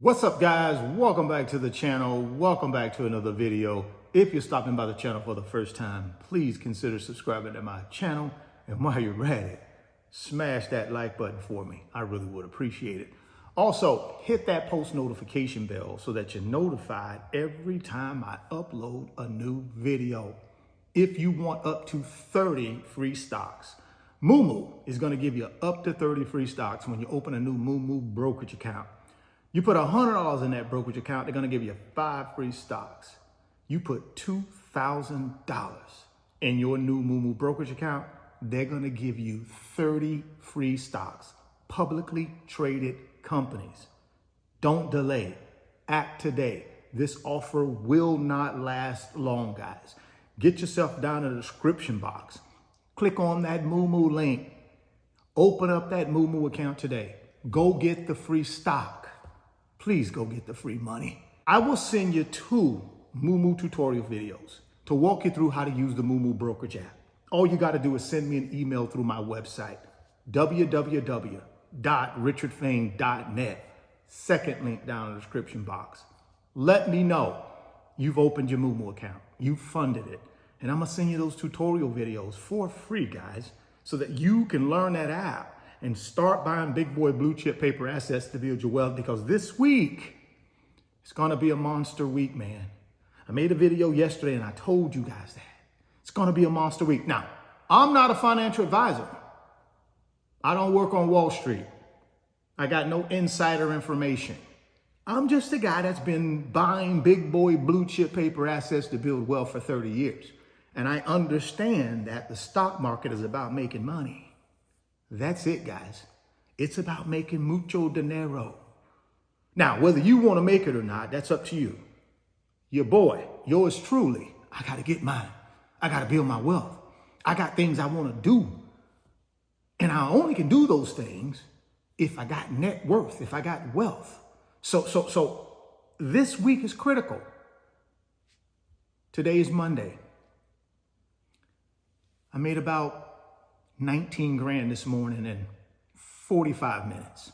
What's up, guys? Welcome back to the channel. Welcome back to another video. If you're stopping by the channel for the first time, please consider subscribing to my channel. And while you're at it, smash that like button for me. I really would appreciate it. Also, hit that post notification bell so that you're notified every time I upload a new video. If you want up to 30 free stocks, Moomoo is going to give you up to 30 free stocks when you open a new Moomoo brokerage account. You put $100 in that brokerage account, they're going to give you 5 free stocks. You put $2,000 in your new Moomoo brokerage account, they're going to give you 30 free stocks, publicly traded companies. Don't delay. Act today. This offer will not last long, guys. Get yourself down in the description box. Click on that Moomoo link. Open up that Moomoo account today. Go get the free stock. Please go get the free money. I will send you 2 Moomoo tutorial videos to walk you through how to use the Moomoo brokerage app. All you got to do is send me an email through my website, www.richardfain.net. Second link down in the description box. Let me know you've opened your Moomoo account, you funded it, and I'm gonna send you those tutorial videos for free, guys, so that you can learn that app and start buying big boy blue chip paper assets to build your wealth, because this week, it's gonna be a monster week, man. I made a video yesterday and I told you guys that. It's gonna be a monster week. Now, I'm not a financial advisor. I don't work on Wall Street. I got no insider information. I'm just a guy that's been buying big boy blue chip paper assets to build wealth for 30 years. And I understand that the stock market is about making money. That's it, guys. It's about making mucho dinero. Now, whether you want to make it or not, that's up to you. Your boy, yours truly, I got to get mine. I got to build my wealth. I got things I want to do. And I only can do those things if I got net worth, if I got wealth. So this week is critical. Today is Monday. I made about 19 grand this morning in 45 minutes.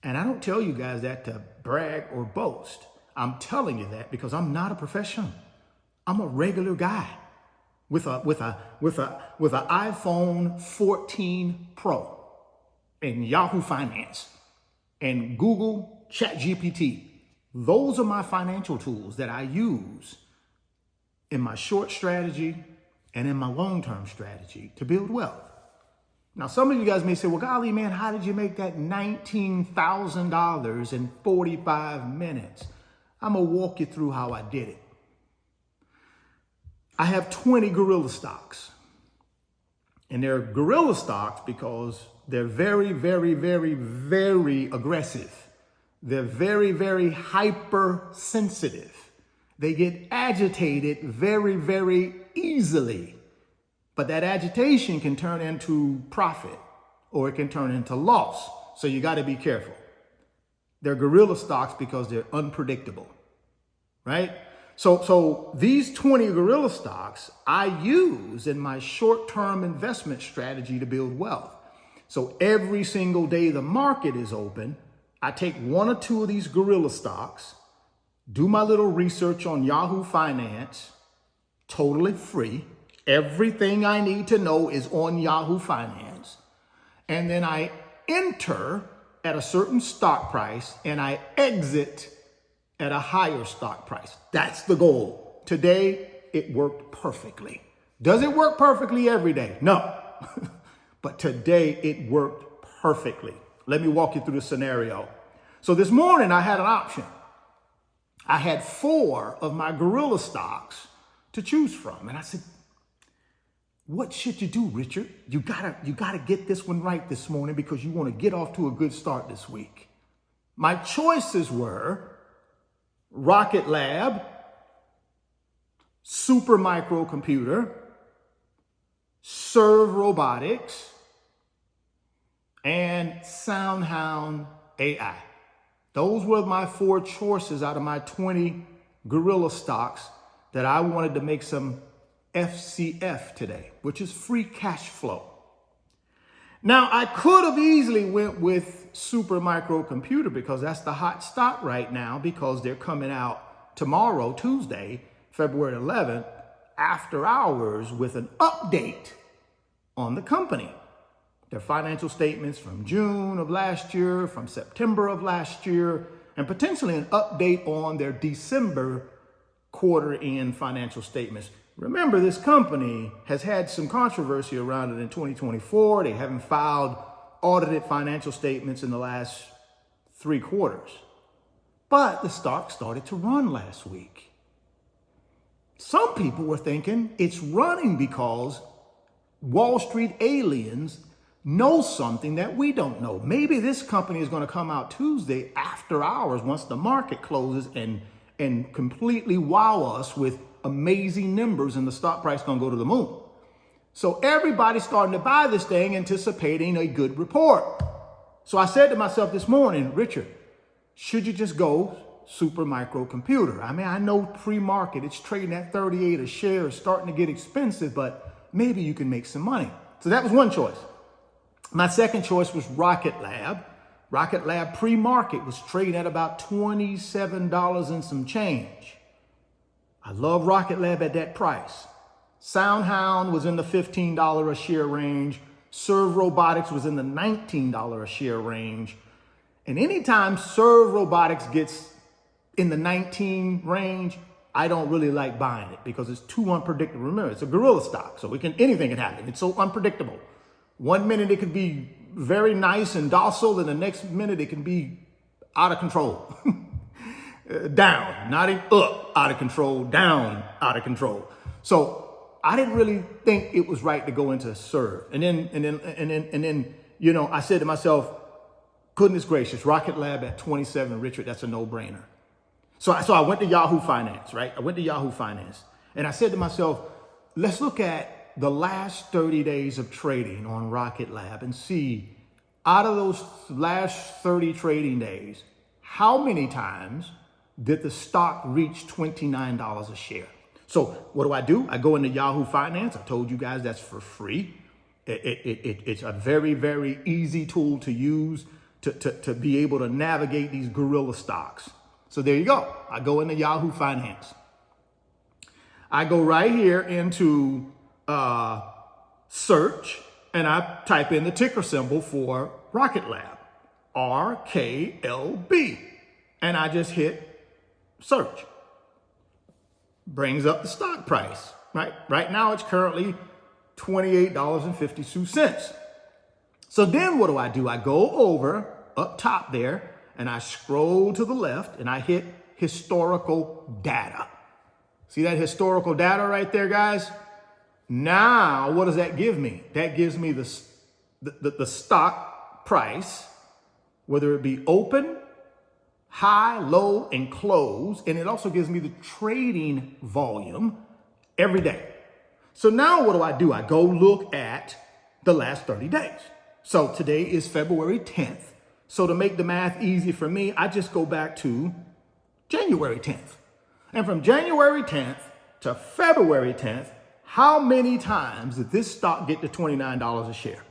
And I don't tell you guys that to brag or boast. I'm telling you that because I'm not a professional. I'm a regular guy with an iPhone 14 Pro and Yahoo Finance and Google ChatGPT. Those are my financial tools that I use in my short strategy and in my long-term strategy to build wealth. Now, some of you guys may say, well, golly, man, how did you make that $19,000 in 45 minutes? I'm going to walk you through how I did it. I have 20 gorilla stocks. And they're gorilla stocks because they're very, very, very, very aggressive. They're very, very hypersensitive. They get agitated very, very easily. But that agitation can turn into profit or it can turn into loss. So you got to be careful. They're gorilla stocks because they're unpredictable, right? So these 20 gorilla stocks I use in my short-term investment strategy to build wealth. So every single day the market is open, I take 1 or 2 of these gorilla stocks, do my little research on Yahoo Finance, totally free. Everything I need to know is on Yahoo Finance. And then I enter at a certain stock price and I exit at a higher stock price. That's the goal. Today, it worked perfectly. Does it work perfectly every day? No. But today, it worked perfectly. Let me walk you through the scenario. So this morning, I had an option. I had 4 of my gorilla stocks to choose from. And I said, what should you do, Richard? You gotta get this one right this morning because you want to get off to a good start this week. My choices were Rocket Lab, Super Microcomputer, Serve Robotics, and SoundHound AI. Those were my 4 choices out of my 20 gorilla stocks that I wanted to make some FCF today, which is free cash flow. Now, I could have easily went with Super Microcomputer because that's the hot stock right now, because they're coming out tomorrow, Tuesday, February 11th, after hours with an update on the company. Their financial statements from June of last year, from September of last year, and potentially an update on their December quarter-end financial statements. Remember, this company has had some controversy around it in 2024. They haven't filed audited financial statements in the last 3 quarters. But the stock started to run last week. Some people were thinking it's running because Wall Street aliens know something that we don't know. Maybe this company is going to come out Tuesday after hours once the market closes and completely wow us with amazing numbers, and the stock price going to go to the moon. So everybody's starting to buy this thing, anticipating a good report. So I said to myself this morning, Richard, should you just go Super Microcomputer? I mean, I know pre-market, it's trading at 38 a share, it's starting to get expensive, but maybe you can make some money. So that was one choice. My second choice was Rocket Lab. Rocket Lab pre-market was trading at about $27 and some change. I love Rocket Lab at that price. SoundHound was in the $15 a share range. Serve Robotics was in the $19 a share range. And anytime Serve Robotics gets in the 19 range, I don't really like buying it because it's too unpredictable. Remember, it's a gorilla stock, so anything can happen. It's so unpredictable. One minute it could be very nice and docile, and the next minute it can be out of control. Down, not up, out of control, down, out of control. So I didn't really think it was right to go into Serve. And then, I said to myself, goodness gracious, Rocket Lab at 27, Richard, that's a no-brainer. So I went to Yahoo Finance, right? I went to Yahoo Finance, and I said to myself, let's look at the last 30 days of trading on Rocket Lab and see, out of those last 30 trading days, how many times did the stock reach $29 a share? So what do? I go into Yahoo Finance. I told you guys that's for free. It's a very, very easy tool to use to be able to navigate these gorilla stocks. So there you go. I go into Yahoo Finance. I go right here into search, and I type in the ticker symbol for Rocket Lab, RKLB, and I just hit search. Brings up the stock price, right? Right now it's currently $28.52. So then what do? I go over up top there and I scroll to the left and I hit historical data. See that historical data right there, guys? Now, what does that give me? That gives me the stock price, whether it be open, high, low, and close. And it also gives me the trading volume every day. So now what do? I go look at the last 30 days. So today is February 10th. So to make the math easy for me, I just go back to January 10th. And from January 10th to February 10th, how many times did this stock get to $29 a share?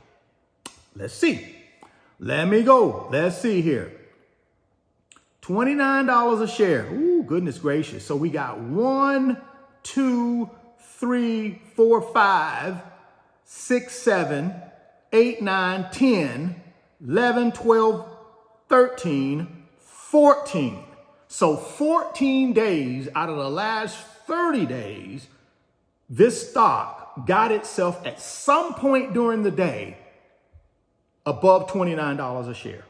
Let's see. Let me go. Let's see here. $29 a share. Ooh, goodness gracious. So we got 1, 2, 3, 4, 5, 6, 7, 8, 9, 10, 11, 12, 13, 14. So 14 days out of the last 30 days, this stock got itself at some point during the day above $29 a share.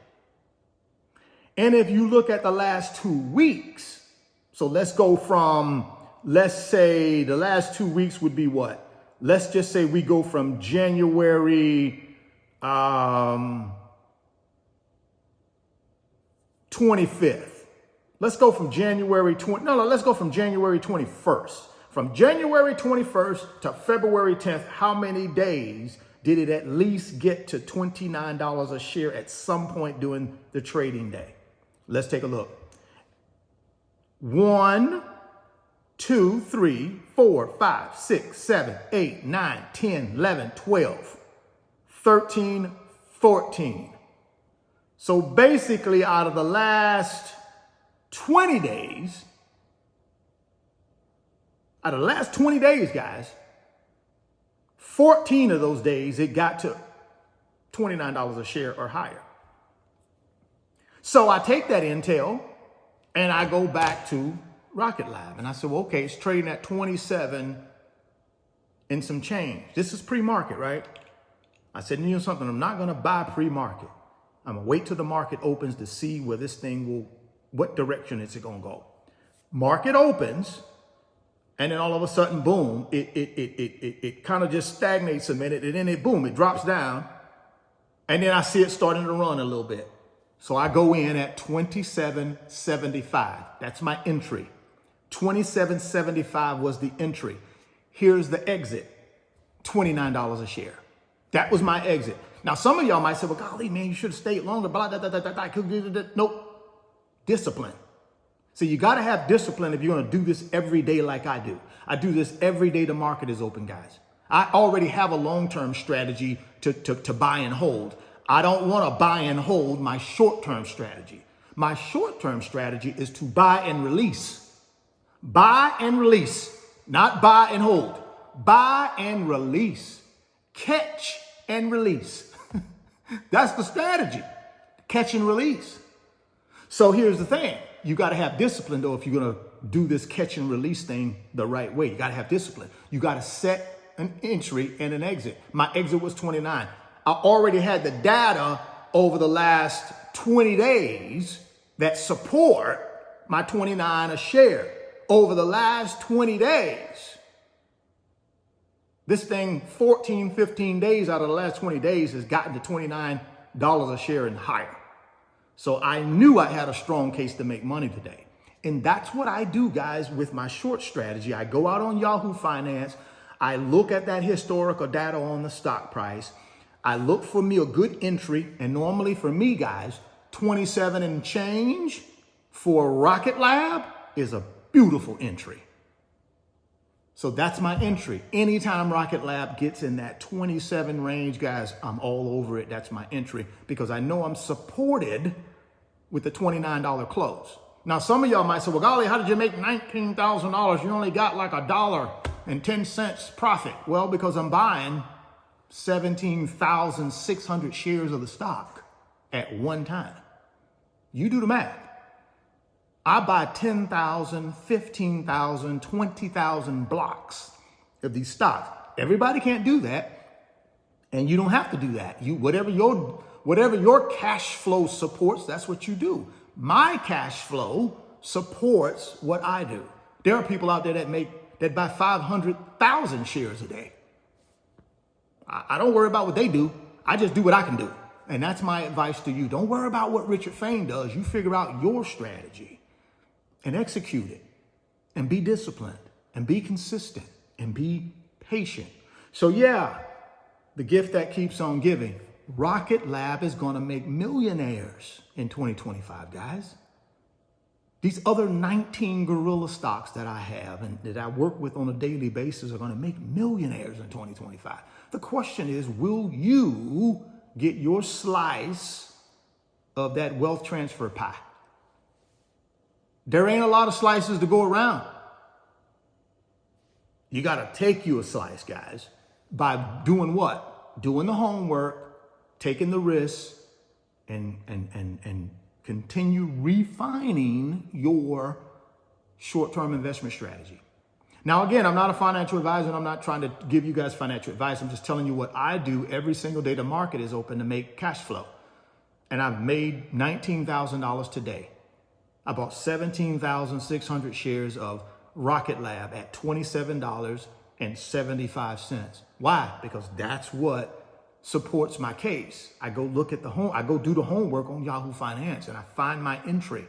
And if you look at the last 2 weeks, so let's go from, let's say the last 2 weeks would be what? Let's just say we go from January 25th. Let's go from January 20. No, let's go from January 21st. From January 21st to February 10th, how many days did it at least get to $29 a share at some point during the trading day? Let's take a look. 1, 2, 3, 4, 5, 6, 7, 8, 9, 10, 11, 12, 13, 14. So basically out of the last 20 days, guys, 14 of those days, it got to $29 a share or higher. So I take that intel and I go back to Rocket Lab and I said, well, okay, it's trading at 27 and some change. This is pre-market, right? I said, you know something, I'm not going to buy pre-market. I'm going to wait till the market opens to see where this thing will, what direction is it going to go. Market opens, and then all of a sudden, boom, it kind of just stagnates a minute, and then it drops down, and then I see it starting to run a little bit. So I go in at 27.75. That's my entry. 27.75 was the entry. Here's the exit, $29 a share. That was my exit. Now, some of y'all might say, well, golly, man, you should have stayed longer. Blah, blah, blah, blah, blah. Nope. Discipline. So you got to have discipline if you're going to do this every day like I do. I do this every day the market is open, guys. I already have a long-term strategy to buy and hold. I don't want to buy and hold my short-term strategy. My short-term strategy is to buy and release. Buy and release, not buy and hold. Buy and release. Catch and release. That's the strategy. Catch and release. So here's the thing. You got to have discipline, though, if you're going to do this catch and release thing the right way. You got to have discipline. You got to set an entry and an exit. My exit was 29. I already had the data over the last 20 days that support my 29 a share. Over the last 20 days, this thing, 14, 15 days out of the last 20 days has gotten to $29 a share and higher. So I knew I had a strong case to make money today. And that's what I do, guys, with my short strategy. I go out on Yahoo Finance. I look at that historical data on the stock price. I look for me a good entry. And normally for me, guys, 27 and change for Rocket Lab is a beautiful entry. So that's my entry. Anytime Rocket Lab gets in that 27 range, guys, I'm all over it. That's my entry because I know I'm supported with the $29 close. Now, some of y'all might say, well, golly, how did you make $19,000? You only got like $1.10 profit. Well, because I'm buying 17,600 shares of the stock at one time. You do the math. I buy 10,000, 15,000, 20,000 blocks of these stocks. Everybody can't do that, and you don't have to do that. Whatever your cash flow supports, that's what you do. My cash flow supports what I do. There are people out there that buy 500,000 shares a day. I don't worry about what they do. I just do what I can do, and that's my advice to you. Don't worry about what Richard Fain does. You figure out your strategy and execute it, and be disciplined, and be consistent, and be patient. So yeah, the gift that keeps on giving. Rocket Lab is going to make millionaires in 2025, guys. These other 19 gorilla stocks that I have and that I work with on a daily basis are going to make millionaires in 2025. The question is, will you get your slice of that wealth transfer pie? There ain't a lot of slices to go around. You got to take you a slice, guys, by doing what? Doing the homework, taking the risks, and continue refining your short-term investment strategy. Now, again, I'm not a financial advisor, and I'm not trying to give you guys financial advice. I'm just telling you what I do every single day the market is open to make cash flow. And I've made $19,000 today. I bought 17,600 shares of Rocket Lab at $27.75. Why? Because that's what supports my case. I go look at I go do the homework on Yahoo Finance and I find my entry.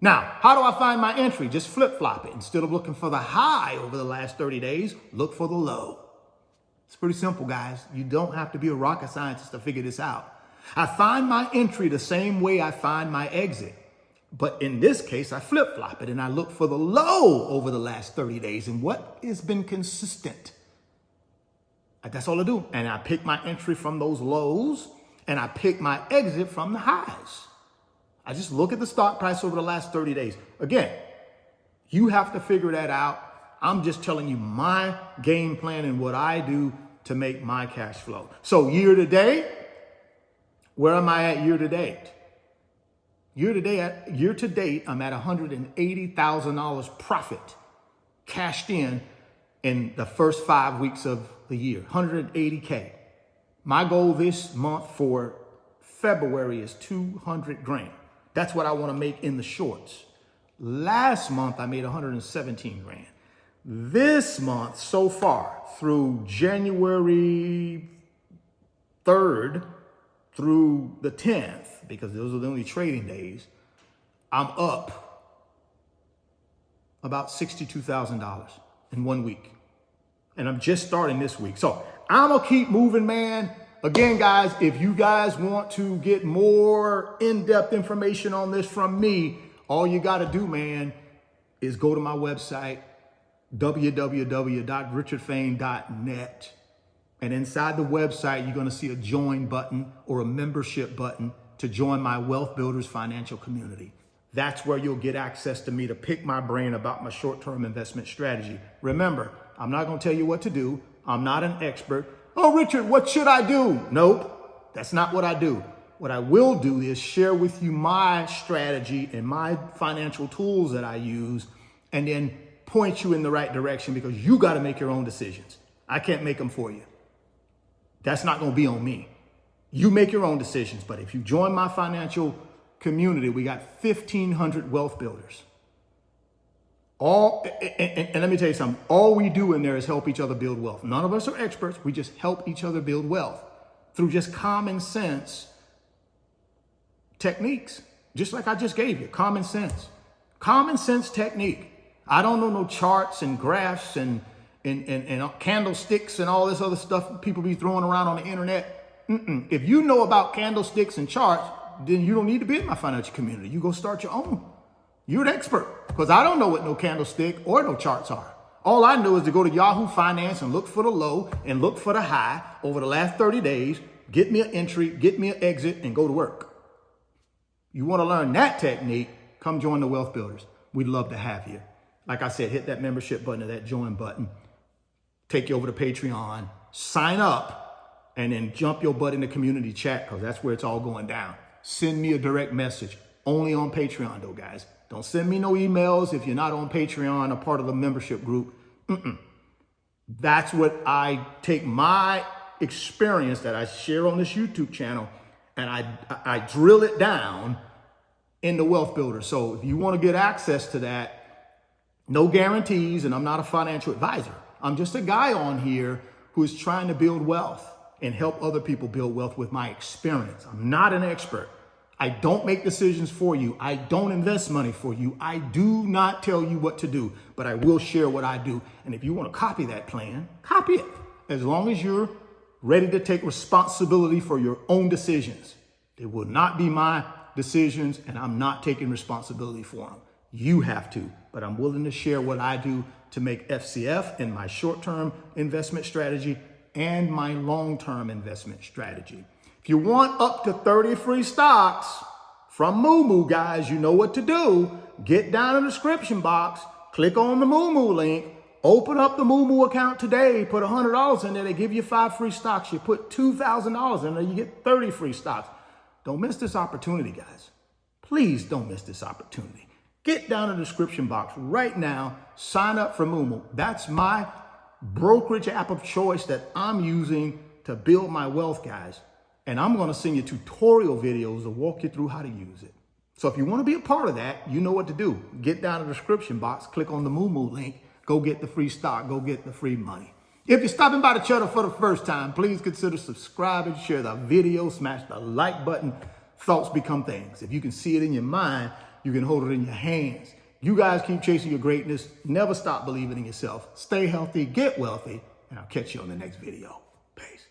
Now, how do I find my entry? Just flip-flop it. Instead of looking for the high over the last 30 days, look for the low. It's pretty simple, guys. You don't have to be a rocket scientist to figure this out. I find my entry the same way I find my exit. But in this case, I flip-flop it and I look for the low over the last 30 days and what has been consistent. That's all I do. And I pick my entry from those lows And I pick my exit from the highs. I just look at the stock price over the last 30 days. Again, you have to figure that out. I'm just telling you my game plan and what I do to make my cash flow. So year to date, where am I at year to date? Year to date, I'm at $180,000 profit cashed in the first 5 weeks of the year, 180K. My goal this month for February is 200 grand. That's what I want to make in the shorts. Last month, I made 117 grand. This month, so far, through January 3rd through the 10th, because those are the only trading days, I'm up about $62,000 in 1 week. And I'm just starting this week. So I'm going to keep moving, man. Again, guys, if you guys want to get more in-depth information on this from me, all you got to do, man, is go to my website, www.richardfain.net. And inside the website, you're going to see a join button or a membership button to join my Wealth Builders financial community. That's where you'll get access to me to pick my brain about my short-term investment strategy. Remember, I'm not going to tell you what to do. I'm not an expert. Oh, Richard, what should I do? Nope, that's not what I do. What I will do is share with you my strategy and my financial tools that I use, and then point you in the right direction, because you got to make your own decisions. I can't make them for you. That's not going to be on me. You make your own decisions. But if you join my financial community, we got 1,500 wealth builders. And let me tell you something. All we do in there is help each other build wealth. None of us are experts. We just help each other build wealth through just common sense techniques, just like I just gave you. Common sense technique. I don't know no charts and graphs and candlesticks and all this other stuff people be throwing around on the internet. If you know about candlesticks and charts, then you don't need to be in my financial community. You go start your own. You're an expert, because I don't know what no candlestick or no charts are. All I know is to go to Yahoo Finance and look for the low and look for the high over the last 30 days, get me an entry, get me an exit, and go to work. You want to learn that technique, come join the Wealth Builders. We'd love to have you. Like I said, hit that membership button or that join button. Take you over to Patreon, sign up, and then jump your butt in the community chat, because that's where it's all going down. Send me a direct message. Only on Patreon, though, guys. Don't send me no emails if you're not on Patreon, a part of the membership group. That's what I take my experience that I share on this YouTube channel, and I drill it down in the Wealth Builder. So if you want to get access to that, no guarantees, and I'm not a financial advisor. I'm just a guy on here who is trying to build wealth and help other people build wealth with my experience. I'm not an expert. I don't make decisions for you. I don't invest money for you. I do not tell you what to do, but I will share what I do. And if you want to copy that plan, copy it, as long as you're ready to take responsibility for your own decisions. They will not be my decisions, and I'm not taking responsibility for them. You have to, but I'm willing to share what I do to make FCF in my short-term investment strategy and my long-term investment strategy. If you want up to 30 free stocks from Moomoo, guys, you know what to do. Get down in the description box, click on the Moomoo link, open up the Moomoo account today, put $100 in there, they give you 5 free stocks. You put $2,000 in there, you get 30 free stocks. Don't miss this opportunity, guys. Please don't miss this opportunity. Get down in the description box right now, sign up for Moomoo. That's my brokerage app of choice that I'm using to build my wealth, guys. And I'm going to send you tutorial videos to walk you through how to use it. So if you want to be a part of that, you know what to do. Get down in the description box, click on the Moomoo link, go get the free stock, go get the free money. If you're stopping by the channel for the first time, please consider subscribing, share the video, smash the like button. Thoughts become things. If you can see it in your mind, you can hold it in your hands. You guys keep chasing your greatness. Never stop believing in yourself. Stay healthy, get wealthy, and I'll catch you on the next video. Peace.